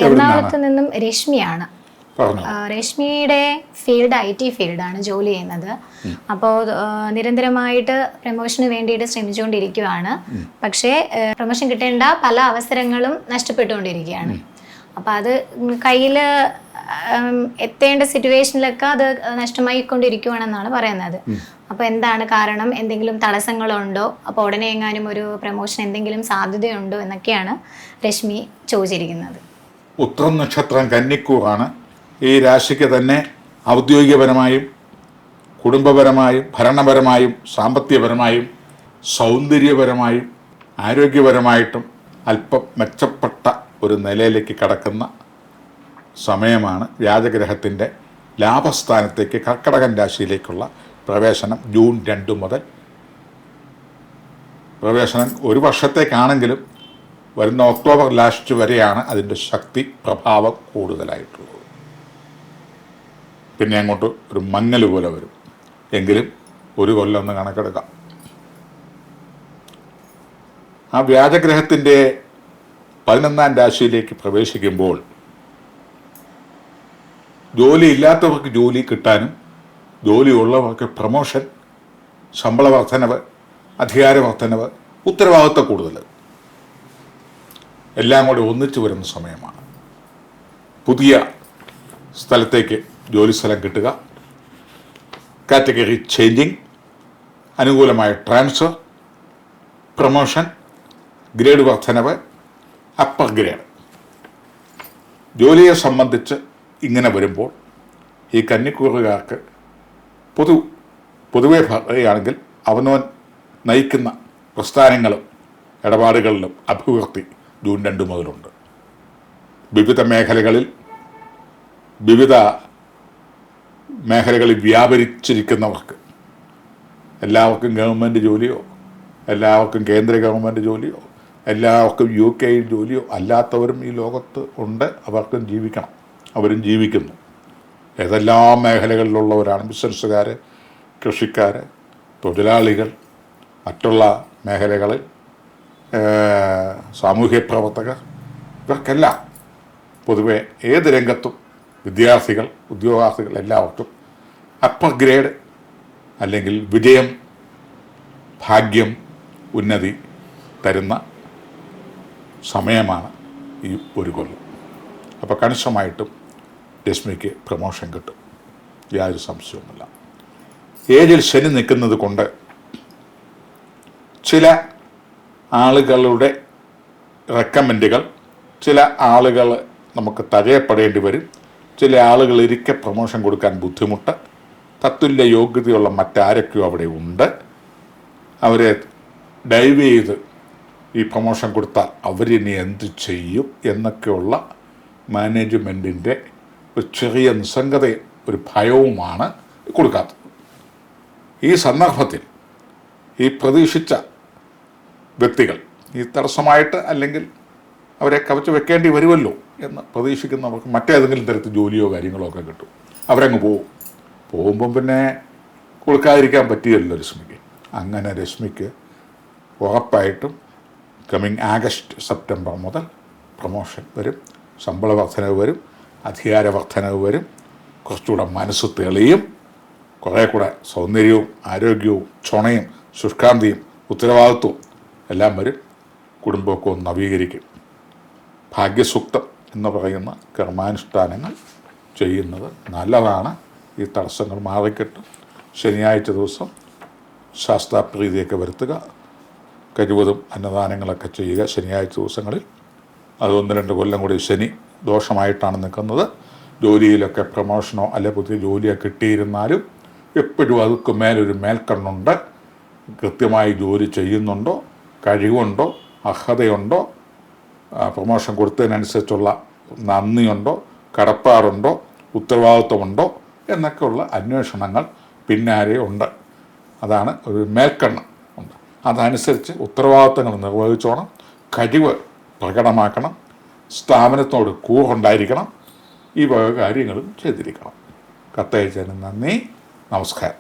എറണാകുളത്ത് നിന്നും രശ്മിയാണ്. പറഞ്ഞോ. രശ്മിയുടെ ഫീൽഡ് IT ഫീൽഡാണ്, ജോലി ചെയ്യുന്നത്. അപ്പോൾ നിരന്തരമായിട്ട് പ്രമോഷന് വേണ്ടിയിട്ട് ശ്രമിച്ചുകൊണ്ടിരിക്കുകയാണ്. പക്ഷേ പ്രമോഷൻ കിട്ടേണ്ട പല അവസരങ്ങളും നഷ്ടപ്പെട്ടുകൊണ്ടിരിക്കുകയാണ്. അപ്പം അത് കയ്യിൽ എത്തേണ്ട സിറ്റുവേഷനിലൊക്കെ അത് നഷ്ടമായിക്കൊണ്ടിരിക്കുകയാണെന്നാണ് പറയുന്നത്. അപ്പോൾ എന്താണ് കാരണം? എന്തെങ്കിലും തടസ്സങ്ങളുണ്ടോ? അപ്പോൾ ഉടനെ എങ്ങാനും ഒരു പ്രമോഷൻ എന്തെങ്കിലും സാധ്യതയുണ്ടോ എന്നൊക്കെയാണ് രശ്മി ചോദിച്ചിരിക്കുന്നത്. ഉത്രം നക്ഷത്രം കന്നിക്കൂറാണ്. ഈ രാശിക്ക് തന്നെ ഔദ്യോഗികപരമായും കുടുംബപരമായും ഭരണപരമായും സാമ്പത്തികപരമായും സൗന്ദര്യപരമായും ആരോഗ്യപരമായിട്ടും അല്പം മെച്ചപ്പെട്ട ഒരു നിലയിലേക്ക് കടക്കുന്ന സമയമാണ്. രാജഗ്രഹത്തിൻ്റെ ലാഭസ്ഥാനത്തേക്ക് കർക്കടകൻ രാശിയിലേക്കുള്ള പ്രവേശനം ജൂൺ 2 മുതൽ. പ്രവേശനം ഒരു വർഷത്തേക്കാണെങ്കിലും വരുന്ന ഒക്ടോബർ ലാസ്റ്റ് വരെയാണ് അതിൻ്റെ ശക്തി പ്രഭാവം കൂടുതലായിട്ടുള്ളത്. പിന്നെ അങ്ങോട്ട് ഒരു മങ്ങൽ പോലെ വരും. എങ്കിലും ഒരു കൊല്ലം ഒന്ന് കണക്കെടുക്കാം. ആ വ്യാജഗ്രഹത്തിൻ്റെ 11ാം രാശിയിലേക്ക് പ്രവേശിക്കുമ്പോൾ ജോലി ഇല്ലാത്തവർക്ക് ജോലി കിട്ടാനും ജോലി ഉള്ളവർക്ക് പ്രമോഷൻ, ശമ്പള വർധനവ്, അധികാര വർധനവ്, ഉത്തരവാദിത്വം കൂടുതൽ എല്ലാം കൂടി ഒന്നിച്ചു വരുന്ന സമയമാണ്. പുതിയ സ്ഥലത്തേക്ക് ജോലിസ്ഥലം കിട്ടുക, കാറ്റഗറി ചേഞ്ചിങ്, അനുകൂലമായ ട്രാൻസ്ഫർ, പ്രമോഷൻ, ഗ്രേഡ് വർധനവ്, അപ്പർ ഗ്രേഡ്. ജോലിയെ സംബന്ധിച്ച് ഇങ്ങനെ വരുമ്പോൾ ഈ കന്നിക്കൂറുകാർക്ക് പൊതുവെ പറയുകയാണെങ്കിൽ അവനവൻ നയിക്കുന്ന പ്രസ്ഥാനങ്ങളും ഇടപാടുകളിലും അഭിവൃദ്ധി ജൂൺ 2 മുതലുണ്ട്. വിവിധ മേഖലകളിൽ വ്യാപരിച്ചിരിക്കുന്നവർക്ക് എല്ലാവർക്കും ഗവൺമെൻറ് ജോലിയോ, എല്ലാവർക്കും കേന്ദ്ര ഗവൺമെൻറ് ജോലിയോ, എല്ലാവർക്കും UK ജോലിയോ അല്ലാത്തവരും ഈ ലോകത്ത് ഉണ്ട്. അവർക്കും ജീവിക്കണം, അവരും ജീവിക്കുന്നു. ഏതെല്ലാം മേഖലകളിലുള്ളവരാണ്. ബിസിനസ്സുകാർ, കൃഷിക്കാർ, തൊഴിലാളികൾ, മറ്റുള്ള മേഖലകളിൽ സാമൂഹ്യ പ്രവർത്തകർ, ഇവർക്കെല്ലാം പൊതുവെ ഏത് രംഗത്തും വിദ്യാർത്ഥികൾ, ഉദ്യോഗാർത്ഥികൾ എല്ലാവർക്കും അപ്പർ ഗ്രേഡ് അല്ലെങ്കിൽ വിജയം, ഭാഗ്യം, ഉന്നതി തരുന്ന സമയമാണ് ഈ ഒരു കൊല്ലം. അപ്പോൾ കണിശമായിട്ടും രശ്മിക്ക് പ്രമോഷൻ കിട്ടും, യാതൊരു സംശയവുമില്ല. ഏഴിൽ ശനി നിൽക്കുന്നത് കൊണ്ട് ചില ആളുകളുടെ റെക്കമെൻഡുകൾ, ചില ആളുകൾ നമുക്ക് തഴയപ്പെടേണ്ടി വരും. ചില ആളുകൾ ഇരിക്കെ പ്രമോഷൻ കൊടുക്കാൻ ബുദ്ധിമുട്ട്. തത്തുല്യ യോഗ്യതയുള്ള മറ്റാരൊക്കെയോ അവിടെ ഉണ്ട്. അവരെ ഡൈവ് ചെയ്ത് ഈ പ്രമോഷൻ കൊടുത്താൽ അവരിനി എന്ത് ചെയ്യും എന്നൊക്കെയുള്ള മാനേജ്മെൻറ്റിൻ്റെ ഒരു ചെറിയ നിസ്സംഗതയും ഒരു ഭയവുമാണ് കൊടുക്കാത്തത്. ഈ സന്ദർഭത്തിൽ ഈ പ്രതീക്ഷിച്ച വ്യക്തികൾ ഈ തടസ്സമായിട്ട് അല്ലെങ്കിൽ അവരെ കവച്ച് വെക്കേണ്ടി വരുമല്ലോ എന്ന് പ്രതീക്ഷിക്കുന്നവർക്ക് മറ്റേതെങ്കിലും തരത്തിൽ ജോലിയോ കാര്യങ്ങളോ ഒക്കെ കിട്ടും. അവരങ്ങ് പോകുമ്പം പിന്നെ കൊടുക്കാതിരിക്കാൻ പറ്റിയല്ലോ രശ്മിക്ക്. അങ്ങനെ രശ്മിക്ക് ഉറപ്പായിട്ടും കമ്മിങ് ആഗസ്റ്റ് സെപ്റ്റംബർ മുതൽ പ്രമോഷൻ വരും, ശമ്പള വർധനവ് വരും, അധികാര വർധനവ് വരും, കുറച്ചുകൂടെ മനസ്സ് തെളിയും, കുറേ കൂടെ സൗന്ദര്യവും ആരോഗ്യവും ചുണയും ശുഷ്കാന്തിയും ഉത്തരവാദിത്വവും എല്ലാം വരും. കുടുംബമൊക്കെ ഒന്ന് നവീകരിക്കും. ഭാഗ്യസൂക്തം എന്ന് പറയുന്ന കർമാനുഷ്ഠാനങ്ങൾ ചെയ്യുന്നത് നല്ലതാണ്. ഈ തടസ്സങ്ങൾ മാറിക്കിട്ടും. ശനിയാഴ്ച ദിവസം ശാസ്താപ്രീതിയൊക്കെ വരുത്തുക, കഴിവതും അന്നദാനങ്ങളൊക്കെ ചെയ്യുക ശനിയാഴ്ച ദിവസങ്ങളിൽ. അത് 1-2 കൊല്ലം കൂടി ശനി ദോഷമായിട്ടാണ് നിൽക്കുന്നത്. ജോലിയിലൊക്കെ പ്രമോഷനോ അല്ലെ പുതിയ ജോലിയോ കിട്ടിയിരുന്നാലും എപ്പോഴും അതൊക്കെ മേലൊരു മേൽക്കണ്ണുണ്ട്. കൃത്യമായി ജോലി ചെയ്യുന്നുണ്ടോ, കഴിവുണ്ടോ, അർഹതയുണ്ടോ, പ്രമോഷൻ കൊടുത്തതിനനുസരിച്ചുള്ള നന്ദിയുണ്ടോ, കടപ്പാടുണ്ടോ, ഉത്തരവാദിത്വമുണ്ടോ എന്നൊക്കെയുള്ള അന്വേഷണങ്ങൾ പിന്നാലെ ഉണ്ട്. അതാണ് ഒരു മേൽക്കണ്ണ് ഉണ്ട്. അതനുസരിച്ച് ഉത്തരവാദിത്വങ്ങൾ നിർവഹിച്ചോണം, കഴിവ് പ്രകടമാക്കണം, സ്ഥാപനത്തോട് കൂറുണ്ടായിരിക്കണം. ഈ വക കാര്യങ്ങളും ചെയ്തിരിക്കണം. കത്തയച്ചതിന് നന്ദി. നമസ്കാരം.